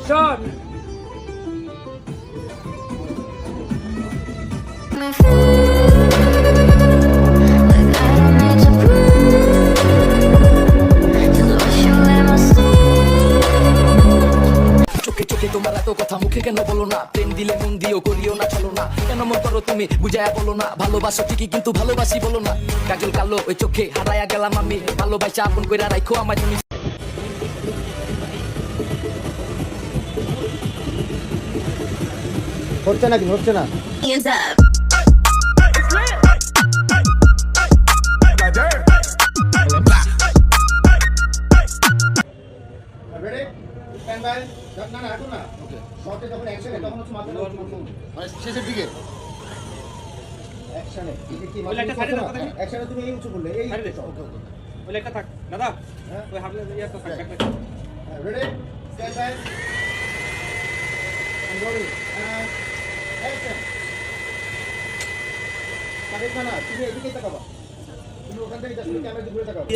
Action. চোখে চোখে তোমার এত কথা মুখে কেন বলো না? প্রেম দিলে মন দিও, করিও না চলো না। কেন মন করো তুমি বুঝায়া বলো না? ভালোবাসো ঠিকই কিন্তু ভালোবাসি বলো না। কাজল কালো ওই চোখে হারায়া গেলাম আমি, ভালোবাসা আপন কইরা রাখো আমায় তুমি। হচ্ছে নাকি হচ্ছে না? Hands up. Ready stand by. না না এখন না, ওকে শর্টে যখন অ্যাকশনে তখন হচ্ছে মাথাটা মানে শেষের দিকে অ্যাকশনে এটা কি ওই লাইটটা সাইডে রাখো দেখি। অ্যাকশনে তুমি এই উঁচু করলে এই সাইডে ওকে রাখো। ওকে ওই লাইটটা থাক দাদা, হ্যাঁ ওই হাফলে ইয়াটা থাক ব্যাকটা। Ready stand by and rolling action. তাকে না তুমি এদিকে তাকাবা, তুমি ওখান থেকে জাস্ট ক্যামেরা দিকে ঘুরে তাকাবা।